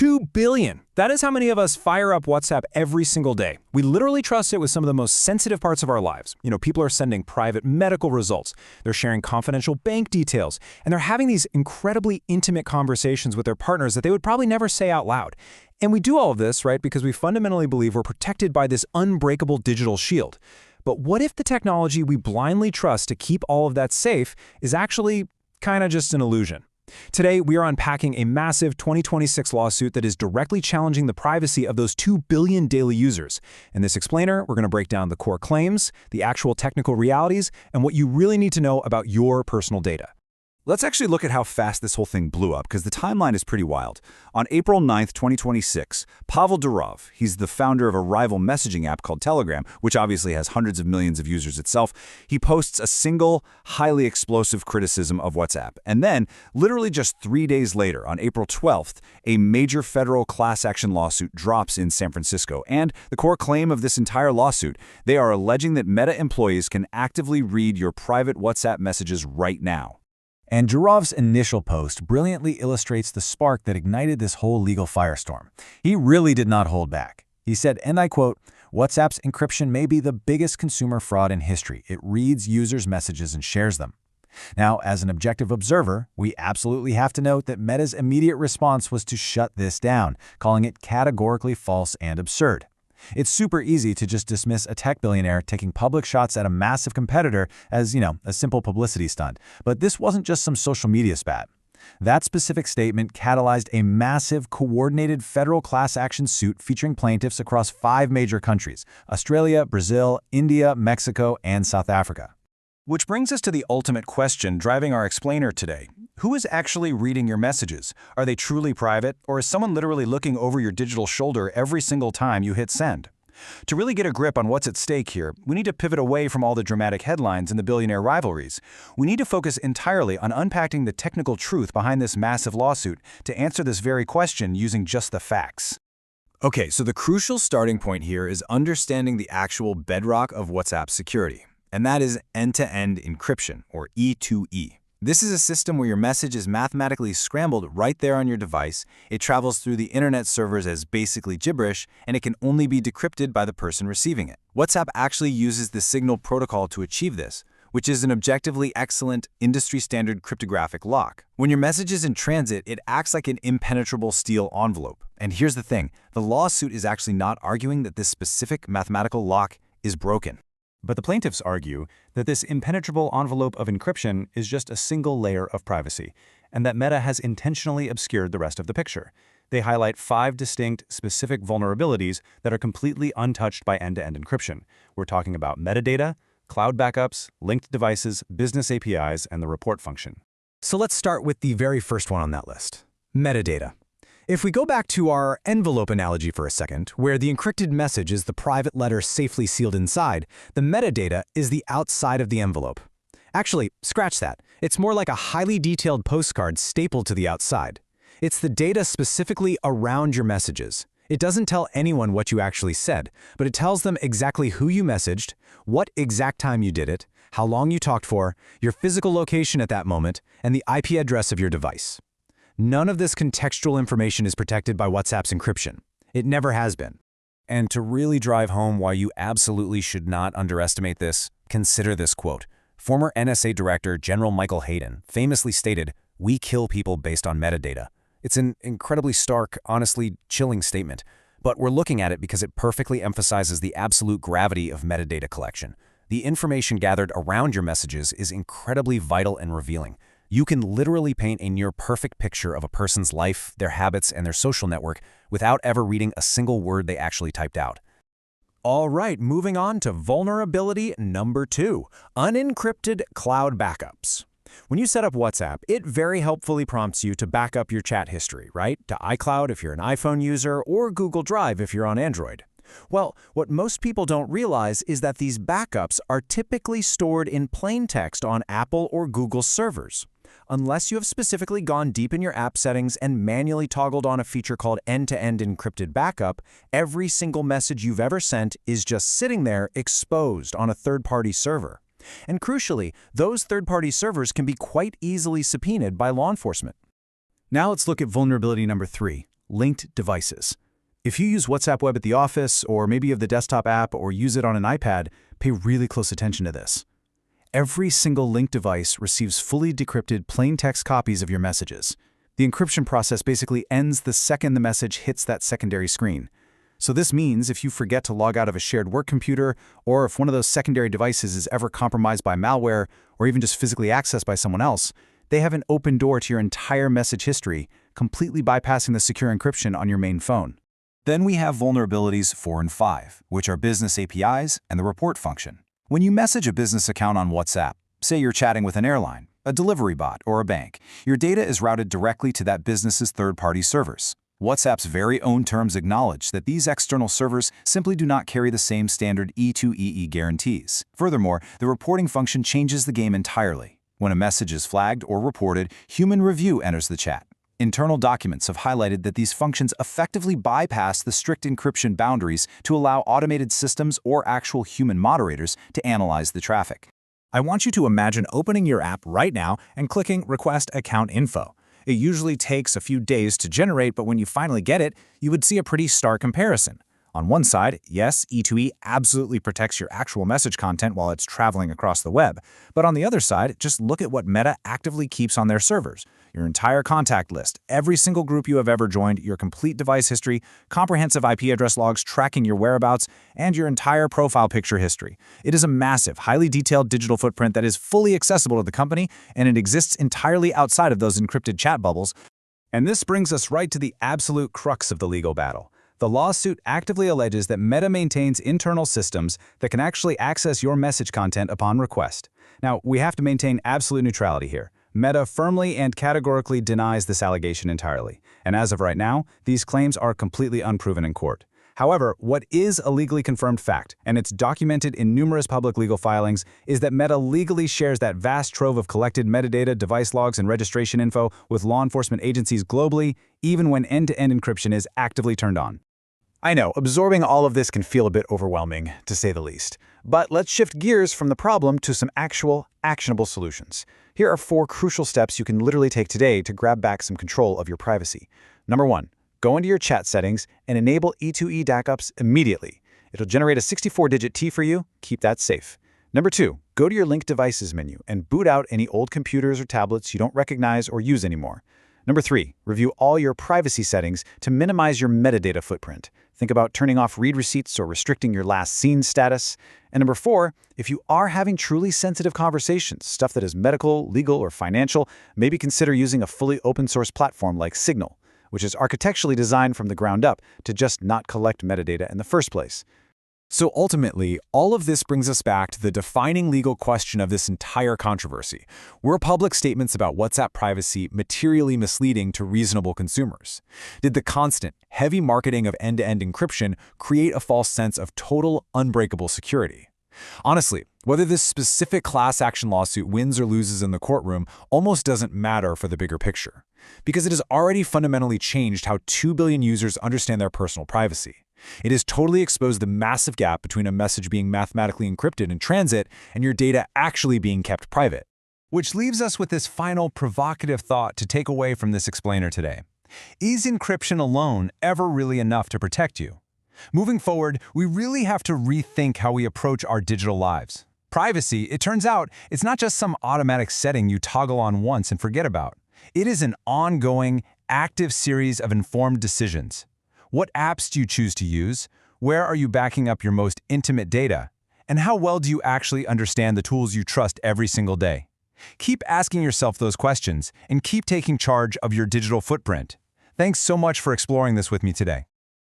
2 billion. That is how many of us fire up WhatsApp every single day. We literally trust it with some of the most sensitive parts of our lives. People are sending private medical results, they're sharing confidential bank details, and they're having these incredibly intimate conversations with their partners that they would probably never say out loud. And we do all of this, right, because we fundamentally believe we're protected by this unbreakable digital shield. But what if the technology we blindly trust to keep all of that safe is actually kind of just an illusion? Today, we are unpacking a massive 2026 lawsuit that is directly challenging the privacy of those 2 billion daily users. In this explainer, we're going to break down the core claims, the actual technical realities, and what you really need to know about your personal data. Let's actually look at how fast this whole thing blew up, because the timeline is pretty wild. On April 9th, 2026, Pavel Durov, he's the founder of a rival messaging app called Telegram, which obviously has hundreds of millions of users itself, he posts a single, highly explosive criticism of WhatsApp. And then, literally just 3 days later, on April 12th, a major federal class action lawsuit drops in San Francisco. And the core claim of this entire lawsuit, they are alleging that Meta employees can actively read your private WhatsApp messages right now. And Durov's initial post brilliantly illustrates the spark that ignited this whole legal firestorm. He really did not hold back. He said, and I quote, "WhatsApp's encryption may be the biggest consumer fraud in history. It reads users' messages and shares them." Now, as an objective observer, we absolutely have to note that Meta's immediate response was to shut this down, calling it categorically false and absurd. It's super easy to just dismiss a tech billionaire taking public shots at a massive competitor as, a simple publicity stunt. But this wasn't just some social media spat. That specific statement catalyzed a massive, coordinated federal class action suit featuring plaintiffs across 5 major countries: Australia, Brazil, India, Mexico, and South Africa. Which brings us to the ultimate question driving our explainer today. Who is actually reading your messages? Are they truly private, or is someone literally looking over your digital shoulder every single time you hit send? To really get a grip on what's at stake here, we need to pivot away from all the dramatic headlines and the billionaire rivalries. We need to focus entirely on unpacking the technical truth behind this massive lawsuit to answer this very question using just the facts. Okay, so the crucial starting point here is understanding the actual bedrock of WhatsApp's security, and that is end-to-end encryption, or E2E. This is a system where your message is mathematically scrambled right there on your device, it travels through the internet servers as basically gibberish, and it can only be decrypted by the person receiving it. WhatsApp actually uses the Signal protocol to achieve this, which is an objectively excellent, industry-standard cryptographic lock. When your message is in transit, it acts like an impenetrable steel envelope. And here's the thing, the lawsuit is actually not arguing that this specific mathematical lock is broken. But the plaintiffs argue that this impenetrable envelope of encryption is just a single layer of privacy, and that Meta has intentionally obscured the rest of the picture. They highlight 5 distinct, specific vulnerabilities that are completely untouched by end-to-end encryption. We're talking about metadata, cloud backups, linked devices, business APIs, and the report function. So let's start with the very first one on that list, metadata. If we go back to our envelope analogy for a second, where the encrypted message is the private letter safely sealed inside, the metadata is the outside of the envelope. Actually, scratch that. It's more like a highly detailed postcard stapled to the outside. It's the data specifically around your messages. It doesn't tell anyone what you actually said, but it tells them exactly who you messaged, what exact time you did it, how long you talked for, your physical location at that moment, and the IP address of your device. None of this contextual information is protected by WhatsApp's encryption. It never has been. And to really drive home why you absolutely should not underestimate this, consider this quote. Former NSA Director General Michael Hayden famously stated, "We kill people based on metadata." It's an incredibly stark, honestly chilling statement, but we're looking at it because it perfectly emphasizes the absolute gravity of metadata collection. The information gathered around your messages is incredibly vital and revealing. You can literally paint a near-perfect picture of a person's life, their habits, and their social network without ever reading a single word they actually typed out. All right, moving on to vulnerability number 2, unencrypted cloud backups. When you set up WhatsApp, it very helpfully prompts you to back up your chat history, right? To iCloud if you're an iPhone user, or Google Drive if you're on Android. Well, what most people don't realize is that these backups are typically stored in plain text on Apple or Google servers. Unless you have specifically gone deep in your app settings and manually toggled on a feature called end-to-end encrypted backup, every single message you've ever sent is just sitting there exposed on a third-party server. And crucially, those third-party servers can be quite easily subpoenaed by law enforcement. Now let's look at vulnerability number 3, linked devices. If you use WhatsApp Web at the office, or maybe you have the desktop app or use it on an iPad, pay really close attention to this. Every single linked device receives fully decrypted plain text copies of your messages. The encryption process basically ends the second the message hits that secondary screen. So this means if you forget to log out of a shared work computer, or if one of those secondary devices is ever compromised by malware, or even just physically accessed by someone else, they have an open door to your entire message history, completely bypassing the secure encryption on your main phone. Then we have vulnerabilities 4 and 5, which are business APIs and the report function. When you message a business account on WhatsApp, say you're chatting with an airline, a delivery bot, or a bank, your data is routed directly to that business's third-party servers. WhatsApp's very own terms acknowledge that these external servers simply do not carry the same standard E2EE guarantees. Furthermore, the reporting function changes the game entirely. When a message is flagged or reported, human review enters the chat. Internal documents have highlighted that these functions effectively bypass the strict encryption boundaries to allow automated systems or actual human moderators to analyze the traffic. I want you to imagine opening your app right now and clicking Request Account Info. It usually takes a few days to generate, but when you finally get it, you would see a pretty stark comparison. On one side, yes, E2E absolutely protects your actual message content while it's traveling across the web. But on the other side, just look at what Meta actively keeps on their servers. Your entire contact list, every single group you have ever joined, your complete device history, comprehensive IP address logs tracking your whereabouts, and your entire profile picture history. It is a massive, highly detailed digital footprint that is fully accessible to the company, and it exists entirely outside of those encrypted chat bubbles. And this brings us right to the absolute crux of the legal battle. The lawsuit actively alleges that Meta maintains internal systems that can actually access your message content upon request. Now, we have to maintain absolute neutrality here. Meta firmly and categorically denies this allegation entirely, and as of right now, these claims are completely unproven in court. However, what is a legally confirmed fact, and it's documented in numerous public legal filings, is that Meta legally shares that vast trove of collected metadata, device logs, and registration info with law enforcement agencies globally, even when end-to-end encryption is actively turned on. I know, absorbing all of this can feel a bit overwhelming, to say the least. But let's shift gears from the problem to some actual, actionable solutions. Here are 4 crucial steps you can literally take today to grab back some control of your privacy. Number 1, go into your chat settings and enable E2E backups immediately. It'll generate a 64-digit T for you. Keep that safe. Number 2, go to your linked devices menu and boot out any old computers or tablets you don't recognize or use anymore. Number 3, review all your privacy settings to minimize your metadata footprint. Think about turning off read receipts or restricting your last seen status. And number 4, if you are having truly sensitive conversations, stuff that is medical, legal, or financial, maybe consider using a fully open source platform like Signal, which is architecturally designed from the ground up to just not collect metadata in the first place. So ultimately, all of this brings us back to the defining legal question of this entire controversy. Were public statements about WhatsApp privacy materially misleading to reasonable consumers? Did the constant, heavy marketing of end-to-end encryption create a false sense of total, unbreakable security? Honestly, whether this specific class action lawsuit wins or loses in the courtroom almost doesn't matter for the bigger picture, because it has already fundamentally changed how 2 billion users understand their personal privacy. It has totally exposed the massive gap between a message being mathematically encrypted in transit and your data actually being kept private. Which leaves us with this final provocative thought to take away from this explainer today. Is encryption alone ever really enough to protect you? Moving forward, we really have to rethink how we approach our digital lives. Privacy, it turns out, it's not just some automatic setting you toggle on once and forget about. It is an ongoing, active series of informed decisions. What apps do you choose to use? Where are you backing up your most intimate data? And how well do you actually understand the tools you trust every single day? Keep asking yourself those questions and keep taking charge of your digital footprint. Thanks so much for exploring this with me today.